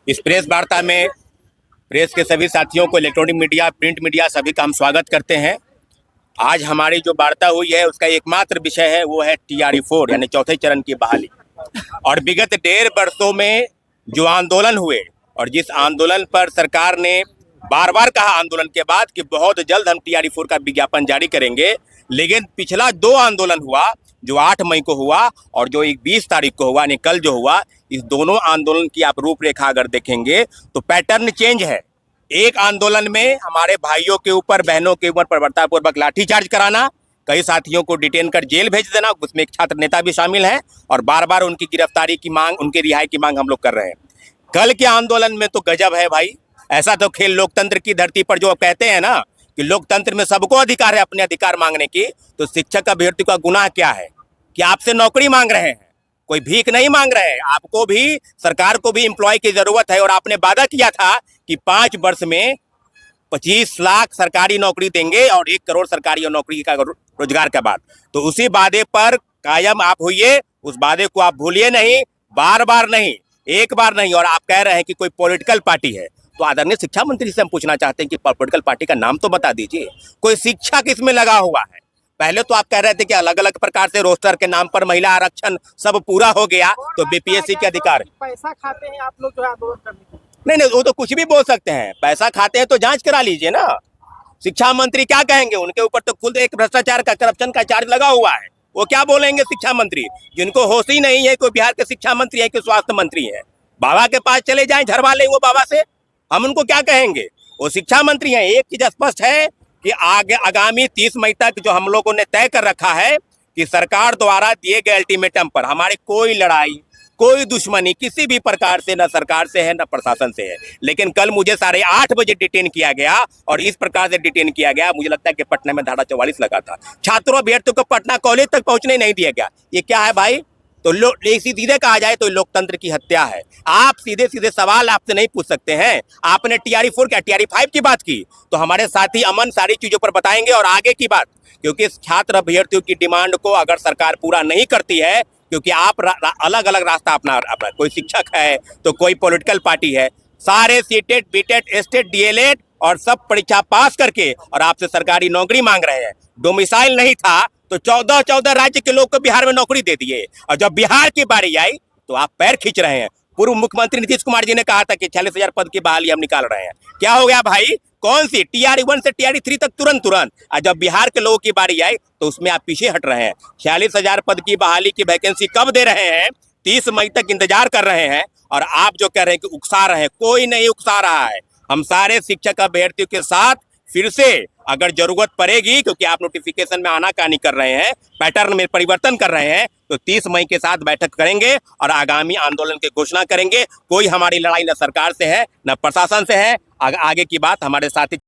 इस प्रेस वार्ता में प्रेस के सभी साथियों को, इलेक्ट्रॉनिक मीडिया, प्रिंट मीडिया, सभी का हम स्वागत करते हैं। आज हमारी जो वार्ता हुई है उसका एकमात्र विषय है, वो है TRE-4 यानी चौथे चरण की बहाली। और विगत 1.5 वर्षों में जो आंदोलन हुए और जिस आंदोलन पर सरकार ने बार बार कहा आंदोलन के बाद कि बहुत जल्द हम TRE-4 का विज्ञापन जारी करेंगे, लेकिन पिछला 2 आंदोलन हुआ, जो 8 मई को हुआ और जो 20 तारीख को हुआ, यानी कल जो हुआ, इस दोनों आंदोलन की आप रूपरेखा अगर देखेंगे तो पैटर्न चेंज है। एक आंदोलन में हमारे भाइयों के ऊपर, बहनों के ऊपर बर्बरतापूर्वक लाठीचार्ज कराना, कई साथियों को डिटेन कर जेल भेज देना, उसमें एक छात्र नेता भी शामिल है, और बार बार उनकी गिरफ्तारी की मांग, उनकी रिहाई की मांग हम लोग कर रहे हैं। कल के आंदोलन में तो गजब है भाई, ऐसा तो खेल लोकतंत्र की धरती पर जो कहते हैं ना कि लोकतंत्र में सबको अधिकार है अपने अधिकार मांगने की, तो शिक्षक अभ्यर्थी का गुनाह क्या है कि आपसे नौकरी मांग रहे हैं, कोई भीख नहीं मांग रहे हैं। आपको भी, सरकार को भी एम्प्लॉय की जरूरत है, और आपने वादा किया था कि 5 वर्ष में 25 लाख सरकारी नौकरी देंगे और 1 करोड़ सरकारी नौकरी का रोजगार के बाद। तो उसी वादे पर कायम आप होइए, उस वादे को आप भूलिए नहीं, बार बार नहीं, एक बार नहीं। और आप कह रहे हैं कि कोई पॉलिटिकल पार्टी है, तो आदरणीय शिक्षा मंत्री से हम पूछना चाहते हैं कि पॉलिटिकल पार्टी का नाम तो बता दीजिए, कोई शिक्षक इसमें लगा हुआ है। पहले तो आप कह रहे थे कि अलग अलग प्रकार से रोस्टर के नाम पर महिला आरक्षण सब पूरा हो गया, तो BPSC के अधिकार, पैसा खाते हैं आप लोग जो है आंदोलन करने के। नहीं, वो तो कुछ भी बोल सकते हैं, पैसा खाते हैं तो जांच करा लीजिए ना। शिक्षा मंत्री क्या कहेंगे? उनके ऊपर तो खुद एक भ्रष्टाचार का, करप्शन का चार्ज लगा हुआ है, वो क्या बोलेंगे शिक्षा मंत्री, जिनको होश ही नहीं है कोई बिहार के शिक्षा मंत्री है कि स्वास्थ्य मंत्री है। बाबा के पास चले जाएं, झरवा लें वो बाबा से, हम उनको क्या कहेंगे? वो शिक्षा मंत्री हैं। एक चीज स्पष्ट है कि आगामी 30 मई तक जो हम लोगों ने तय कर रखा है कि सरकार द्वारा दिए गए अल्टीमेटम पर हमारी कोई लड़ाई, कोई दुश्मनी किसी भी प्रकार से न सरकार से है न प्रशासन से है। लेकिन कल मुझे 8:30 बजे डिटेन किया गया, और इस प्रकार से डिटेन किया गया, मुझे लगता है कि पटना में धारा 44 लगा था। छात्रों अभ्यर्थियों को पटना कॉलेज तक पहुंचने नहीं दिया गया। ये क्या है भाई? तो सीधे कहा जाए तो लोकतंत्र की हत्या है। आप सीधे सीधे सवाल आपसे नहीं पूछ सकते हैं। आपने TRE-4 क्या TRE-5 की बात की, तो हमारे साथी अमन सारी चीजों पर बताएंगे और आगे की बात, क्योंकि छात्र अभ्यर्थियों की डिमांड को अगर सरकार पूरा नहीं करती है, क्योंकि आप अलग अलग रास्ता अपना, कोई शिक्षक है तो कोई पॉलिटिकल पार्टी है, सारे सीटेट, बीटेट, एस्टेट, DLED और सब परीक्षा पास करके और आपसे सरकारी नौकरी मांग रहे हैं। डोमिसाइल नहीं था तो 14 राज्य के लोग को बिहार में नौकरी दे दिए, और जब बिहार की बारी आई तो आप पैर खींच रहे हैं। पूर्व मुख्यमंत्री नीतीश कुमार जी ने कहा था कि 46,000 पद की बहाली हम निकाल रहे हैं। क्या हो गया भाई? कौन सी TRE-1 से TRE-3 तक तुरंत, और जब बिहार के लोगों की बारी आई तो उसमें आप पीछे हट रहे हैं। 46,000 पद की बहाली की वैकेंसी कब दे रहे हैं? 30 मई तक इंतजार कर रहे हैं, और आप जो कह रहे हैं कि उकसा रहे हैं, कोई नहीं उकसा रहा है। हम सारे शिक्षक अभ्यर्थियों के साथ फिर से अगर जरूरत पड़ेगी, क्योंकि आप नोटिफिकेशन में आनाकानी कर रहे हैं, पैटर्न में परिवर्तन कर रहे हैं, तो 30 मई के साथ बैठक करेंगे और आगामी आंदोलन की घोषणा करेंगे। कोई हमारी लड़ाई न सरकार से है न प्रशासन से है। आगे की बात हमारे साथी